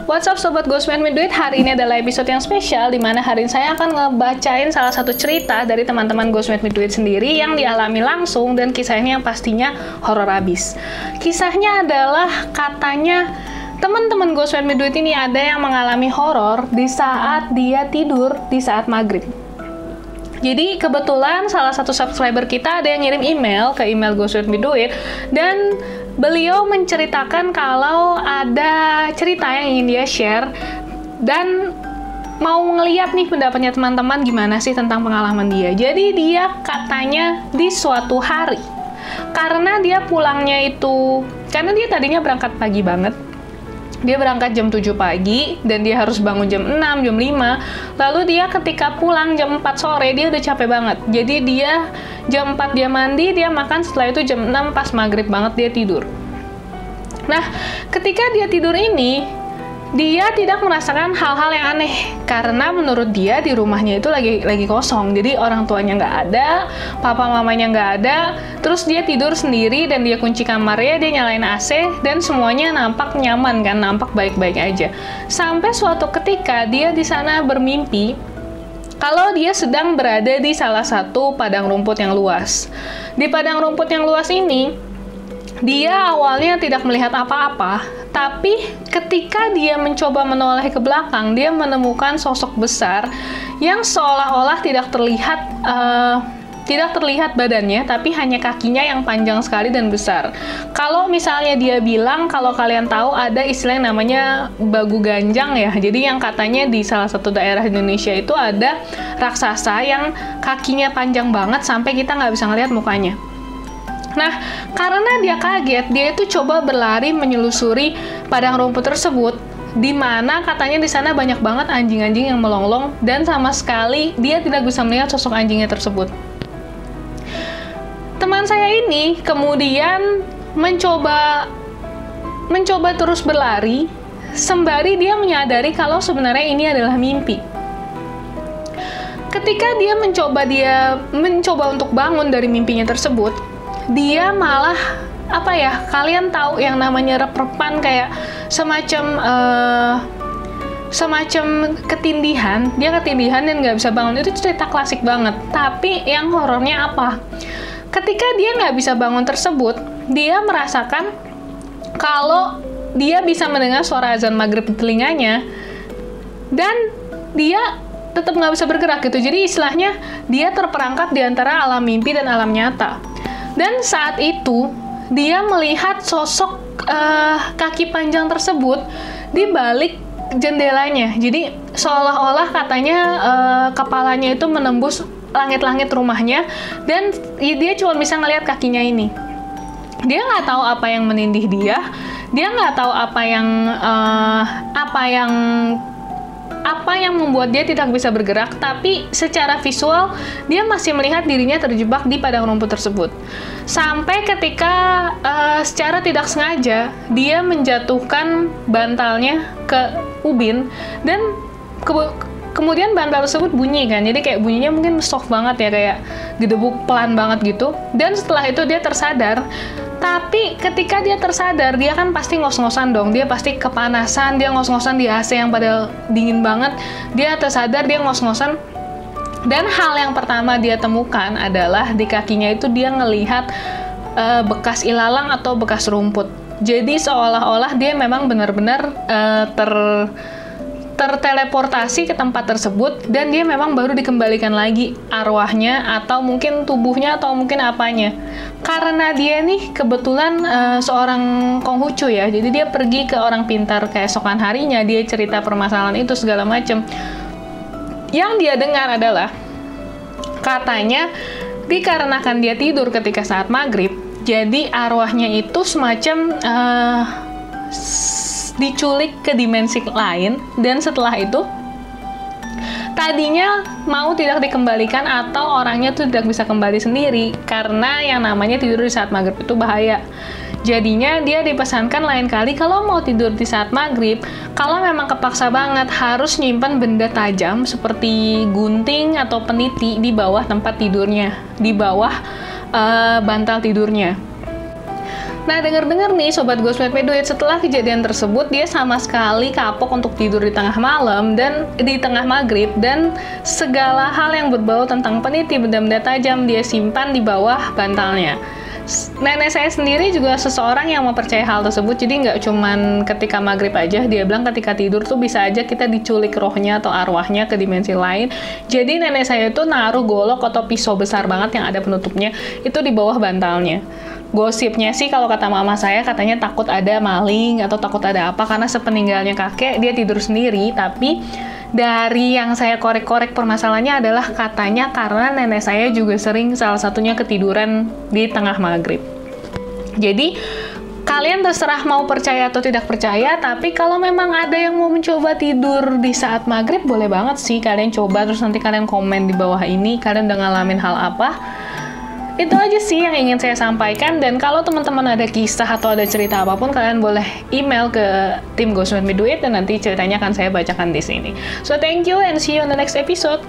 What's up Sobat Ghostman Midweek, hari ini adalah episode yang spesial di mana hari ini saya akan ngebacain salah satu cerita dari teman-teman Ghostman Midweek sendiri yang dialami langsung dan kisahnya yang pastinya horor abis. Kisahnya adalah katanya teman-teman Ghostman Midweek ini ada yang mengalami horor di saat dia tidur di saat maghrib. Jadi kebetulan salah satu subscriber kita ada yang ngirim email ke email Ghostman Midweek dan beliau menceritakan kalau ada cerita yang ingin dia share dan mau ngeliat nih pendapatnya teman-teman gimana sih tentang pengalaman dia. Jadi dia katanya di suatu hari, karena dia pulangnya itu, karena dia tadinya berangkat pagi banget, dia berangkat jam 7 pagi dan dia harus bangun jam 6, jam 5. Lalu dia ketika pulang jam 4 sore, dia udah capek banget. Jadi dia jam 4 dia mandi, dia makan, setelah itu jam 6 pas maghrib banget dia tidur. Nah, ketika dia tidur ini, dia tidak merasakan hal-hal yang aneh. Karena menurut dia di rumahnya itu lagi kosong. Jadi orang tuanya nggak ada, papa mamanya nggak ada, terus dia tidur sendiri dan dia kunci kamarnya, dia nyalain AC, dan semuanya nampak nyaman kan, nampak baik-baik aja. Sampai suatu ketika dia di sana bermimpi kalau dia sedang berada di salah satu padang rumput yang luas. Di padang rumput yang luas ini, dia awalnya tidak melihat apa-apa, tapi ketika dia mencoba menoleh ke belakang, dia menemukan sosok besar yang seolah-olah tidak terlihat badannya, tapi hanya kakinya yang panjang sekali dan besar. Kalau misalnya dia bilang, kalau kalian tahu ada istilah yang namanya bagu ganjang ya, jadi yang katanya di salah satu daerah Indonesia itu ada raksasa yang kakinya panjang banget sampai kita nggak bisa ngelihat mukanya. Nah, karena dia kaget, dia itu coba berlari menyelusuri padang rumput tersebut, di mana katanya di sana banyak banget anjing-anjing yang melonglong dan sama sekali dia tidak bisa melihat sosok anjingnya tersebut. Teman saya ini kemudian mencoba terus berlari, sembari dia menyadari kalau sebenarnya ini adalah mimpi. Ketika dia mencoba untuk bangun dari mimpinya tersebut, dia malah kalian tahu yang namanya rep-repan, kayak semacam ketindihan. Dia ketindihan dan nggak bisa bangun. Itu cerita klasik banget. Tapi yang horornya apa? Ketika dia nggak bisa bangun tersebut, dia merasakan kalau dia bisa mendengar suara azan maghrib di telinganya dan dia tetap nggak bisa bergerak gitu. Jadi istilahnya dia terperangkap di antara alam mimpi dan alam nyata. Dan saat itu, dia melihat sosok kaki panjang tersebut di balik jendelanya. Jadi, seolah-olah katanya kepalanya itu menembus langit-langit rumahnya, dan dia cuma bisa ngelihat kakinya ini. Dia nggak tahu apa yang menindih dia nggak tahu apa yang membuat dia tidak bisa bergerak, tapi secara visual dia masih melihat dirinya terjebak di padang rumput tersebut. Sampai ketika secara tidak sengaja dia menjatuhkan bantalnya ke ubin dan kemudian bantal tersebut bunyi kan, jadi kayak bunyinya mungkin soft banget ya, kayak gedebuk pelan banget gitu. Dan setelah itu dia tersadar. Tapi ketika dia tersadar, dia kan pasti ngos-ngosan dong. Dia pasti kepanasan, dia ngos-ngosan di AC yang padahal dingin banget. Dia tersadar, dia ngos-ngosan. Dan hal yang pertama dia temukan adalah di kakinya itu dia ngelihat bekas ilalang atau bekas rumput. Jadi seolah-olah dia memang benar-benar terteleportasi ke tempat tersebut, dan dia memang baru dikembalikan lagi arwahnya atau mungkin tubuhnya atau mungkin apanya. Karena dia nih kebetulan seorang Konghucu ya, jadi dia pergi ke orang pintar keesokan harinya, dia cerita permasalahan itu segala macam. Yang dia dengar adalah katanya dikarenakan dia tidur ketika saat maghrib, jadi arwahnya itu semacam diculik ke dimensi lain, dan setelah itu tadinya mau tidak dikembalikan atau orangnya tuh tidak bisa kembali sendiri karena yang namanya tidur di saat maghrib itu bahaya. Jadinya dia dipesankan lain kali kalau mau tidur di saat maghrib, kalau memang kepaksa banget harus nyimpan benda tajam seperti gunting atau peniti di bawah tempat tidurnya, di bawah bantal tidurnya. Nah, dengar-dengar nih Sobat Ghostmate Me Duit, setelah kejadian tersebut, dia sama sekali kapok untuk tidur di tengah malam dan di tengah maghrib, dan segala hal yang berbau tentang peniti benda-benda tajam dia simpan di bawah bantalnya. Nenek saya sendiri juga seseorang yang mempercayai hal tersebut, jadi nggak cuman ketika maghrib aja, dia bilang ketika tidur tuh bisa aja kita diculik rohnya atau arwahnya ke dimensi lain. Jadi nenek saya tuh naruh golok atau pisau besar banget yang ada penutupnya itu di bawah bantalnya. Gosipnya sih kalau kata mama saya katanya takut ada maling atau takut ada apa, karena sepeninggalnya kakek dia tidur sendiri. Tapi dari yang saya korek-korek permasalahannya adalah katanya karena nenek saya juga sering salah satunya ketiduran di tengah maghrib. Jadi kalian terserah mau percaya atau tidak percaya, tapi kalau memang ada yang mau mencoba tidur di saat maghrib, boleh banget sih kalian coba, terus nanti kalian komen di bawah ini kalian udah ngalamin hal apa. Itu aja sih yang ingin saya sampaikan, dan kalau teman-teman ada kisah atau ada cerita apapun, kalian boleh email ke tim Ghostmate Me Duit dan nanti ceritanya akan saya bacakan di sini. So thank you and see you on the next episode.